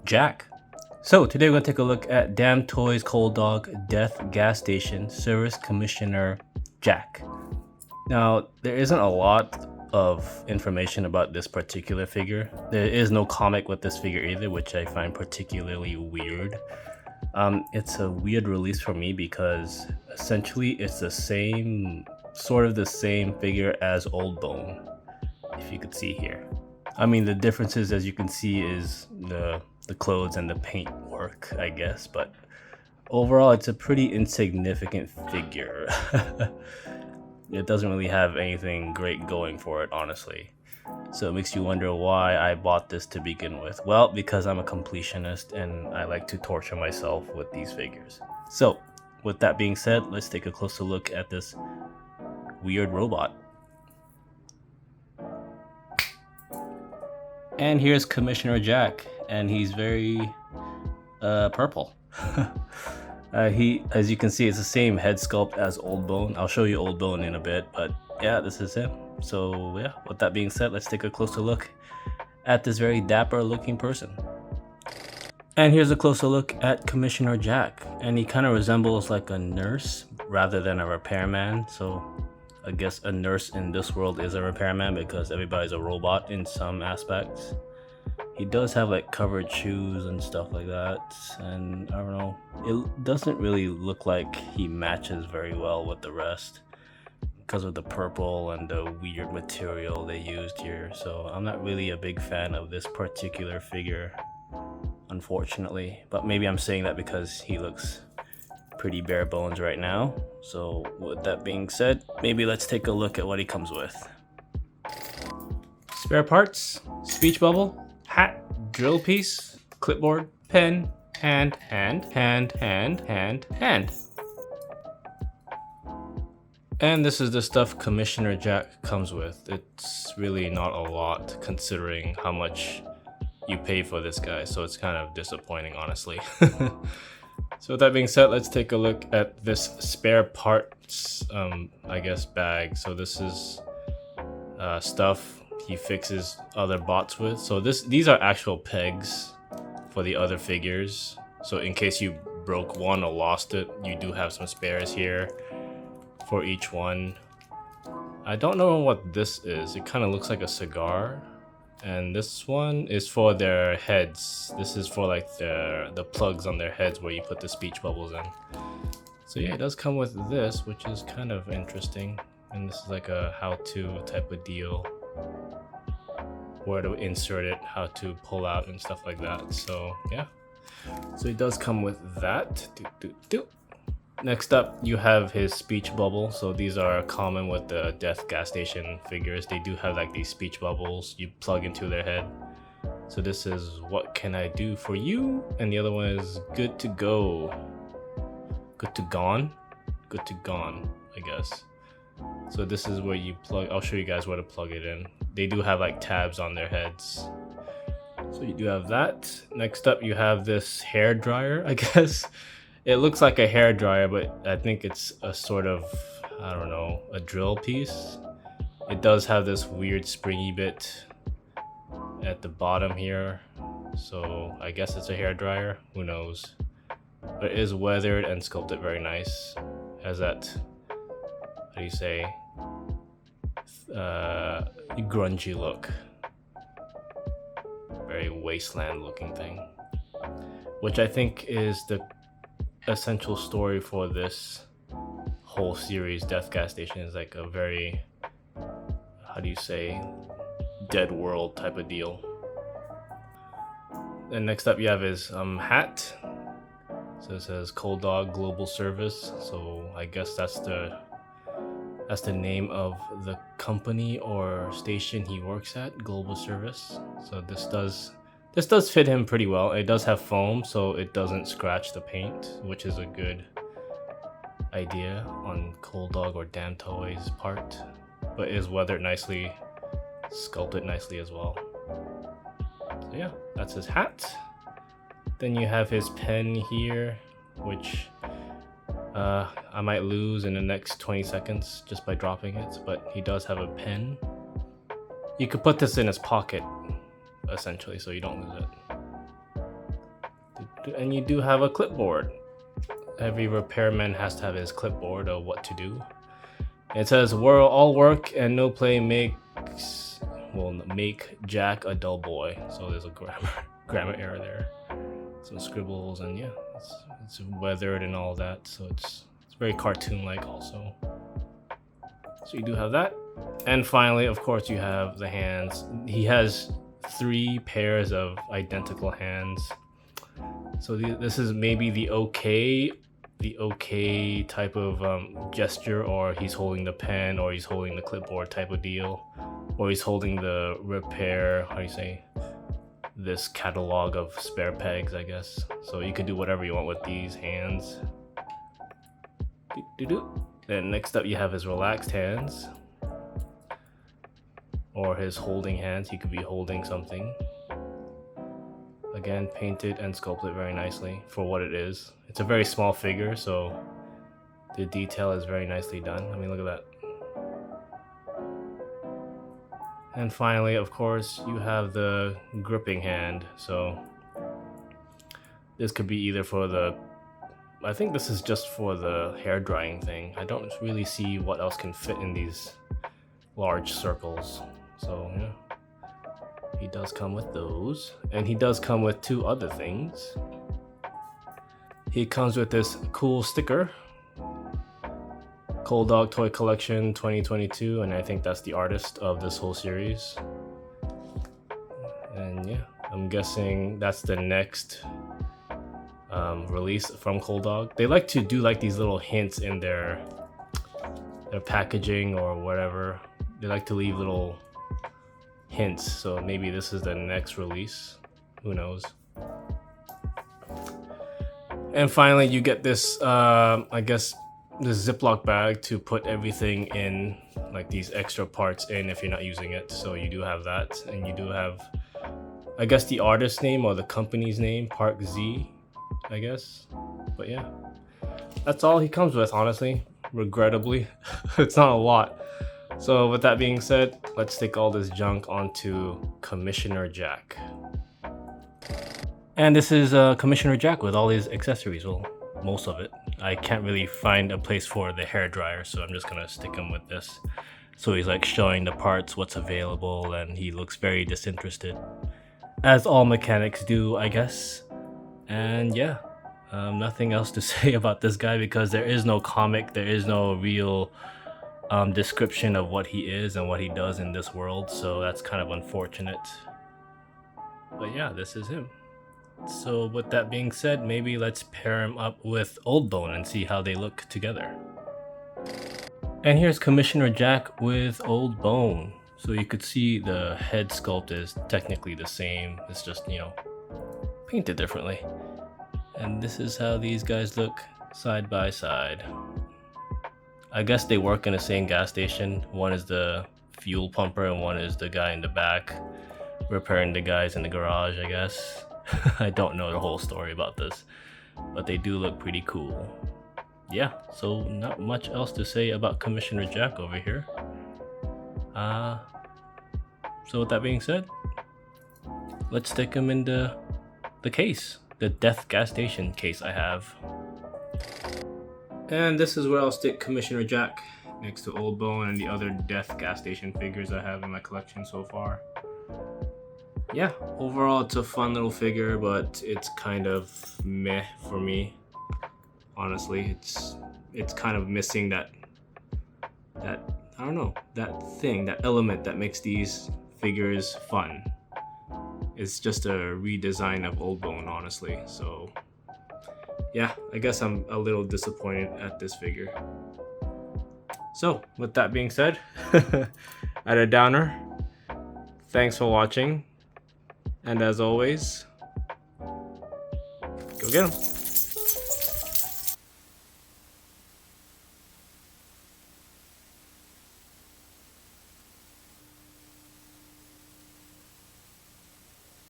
Jack. So today we're going to take a look at DAMTOYS Cold Dog Death Gas Station Service Commissioner Jack. Now, there isn't a lot of information about this particular figure. There is no comic with this figure either, which I find particularly weird. It's a weird release for me because essentially it's the same figure as Old Bone, if you could see here. I mean, the differences, as you can see, is the clothes and the paint work, I guess, but overall it's a pretty insignificant figure. It doesn't really have anything great going for it, honestly. So it makes you wonder why I bought this to begin with. Well, because I'm a completionist and I like to torture myself with these figures. So with that being said, let's take a closer look at this weird robot. And here's Commissioner Jack, and he's very purple. He, as you can see, it's the same head sculpt as Old Bone. I'll show you Old Bone in a bit, but yeah, this is him. So yeah, with that being said, let's take a closer look at this very dapper looking person. And here's a closer look at Commissioner Jack, and he kind of resembles like a nurse rather than a repairman. So I guess a nurse in this world is a repairman because everybody's a robot in some aspects. He does have like covered shoes and stuff like that, and I don't know, it doesn't really look like he matches very well with the rest because of the purple and the weird material they used here. So I'm not really a big fan of this particular figure, unfortunately, but maybe I'm saying that because he looks pretty bare bones right now. So with that being said, maybe let's take a look at what he comes with. Spare parts, speech bubble, hat, drill piece, clipboard, pen, hand. And this is the stuff Commissioner Jack comes with. It's really not a lot considering how much you pay for this guy, so it's kind of disappointing, honestly. So with that being said, let's take a look at this spare parts, I guess, bag. So this is stuff he fixes other bots with. So these are actual pegs for the other figures. So in case you broke one or lost it, you do have some spares here for each one. I don't know what this is. It kind of looks like a cigar. And this one is for their heads. This is for like the plugs on their heads where you put the speech bubbles in. So yeah, it does come with this, which is kind of interesting. And this is like a how-to type of deal. Where to insert it, how to pull out and stuff like that. So yeah. So it does come with that. Next up, you have his speech bubble. So these are common with the Death Gas Station figures. They do have like these speech bubbles you plug into their head. So this is what can I do for you? And the other one is good to go. Good to gone? Good to gone, I guess. So this is where you plug, I'll show you guys where to plug it in. They do have like tabs on their heads. So you do have that. Next up, you have this hair dryer, I guess. It looks like a hair dryer, but I think it's a sort of, I don't know, a drill piece. It does have this weird springy bit at the bottom here. So I guess it's a hair dryer, who knows. But it is weathered and sculpted very nice. Has that, how do you say, grungy look. Very wasteland looking thing. Which I think is the essential story for this whole series. Death Gas Station is like a very, how do you say, dead world type of deal. And next up you have his hat. So it says Cold Dog Global Service. So I guess that's the name of the company or station he works at, Global Service. So this does fit him pretty well. It does have foam, so it doesn't scratch the paint, which is a good idea on Cold Dog or DAMTOYS part. But it is weathered nicely, sculpted nicely as well. So yeah, that's his hat. Then you have his pen here, which I might lose in the next 20 seconds just by dropping it, but he does have a pen. You could put this in his pocket, essentially, so you don't lose it. And you do have a clipboard. Every repairman has to have his clipboard of what to do. It says, all work and no play make Jack a dull boy. So there's a grammar error there. Some scribbles, and yeah, it's weathered and all that. So it's very cartoon-like also. So you do have that. And finally, of course, you have the hands. He has 3 pairs of identical hands. So this is maybe the okay type of gesture, or he's holding the pen, or he's holding the clipboard type of deal, or he's holding the repair, how do you say, this catalog of spare pegs, I guess. So you can do whatever you want with these hands. Then next up you have his relaxed hands, or his holding hands. He could be holding something. Again, painted and sculpted very nicely for what it is. It's a very small figure, so the detail is very nicely done. I mean, look at that. And finally, of course, you have the gripping hand. So this could be either for the, I think this is just for the hair drying thing. I don't really see what else can fit in these large circles. So yeah. He does come with those, and he does come with 2 other things. He comes with this cool sticker, Cold Dog Toy Collection 2022, and I think that's the artist of this whole series. And yeah, I'm guessing that's the next release from Cold Dog. They like to do like these little hints in their packaging or whatever. They like to leave little hints, so maybe this is the next release, who knows. And finally you get this I guess this Ziploc bag to put everything in, like these extra parts in if you're not using it. So you do have that, and you do have, I guess, the artist's name or the company's name, Park Z, I guess. But yeah, that's all he comes with, honestly, regrettably. It's not a lot. So with that being said, let's stick all this junk onto Commissioner Jack. And this is Commissioner Jack with all his accessories, well, most of it. I can't really find a place for the hairdryer, so I'm just gonna stick him with this. So he's like showing the parts, what's available, and he looks very disinterested. As all mechanics do, I guess. And yeah, nothing else to say about this guy because there is no comic, there is no real description of what he is and what he does in this world, so that's kind of unfortunate. But yeah, this is him. So with that being said, maybe let's pair him up with Old Bone and see how they look together. And here's Commissioner Jack with Old Bone. So you could see the head sculpt is technically the same, it's just, you know, painted differently. And this is how these guys look side by side. I guess they work in the same gas station. One is the fuel pumper and one is the guy in the back repairing the guys in the garage, I guess. I don't know the whole story about this, but they do look pretty cool. Yeah, so not much else to say about Commissioner Jack over here. So with that being said, let's stick him in the case, the Death gas station case I have. And this is where I'll stick Commissioner Jack next to Old Bone and the other Death gas station figures I have in my collection so far. Yeah, overall it's a fun little figure, but it's kind of meh for me. Honestly, it's kind of missing that I don't know, that thing, that element that makes these figures fun. It's just a redesign of Old Bone, honestly. So yeah, I guess I'm a little disappointed at this figure. So with that being said, at a downer, thanks for watching. And as always, go get 'em.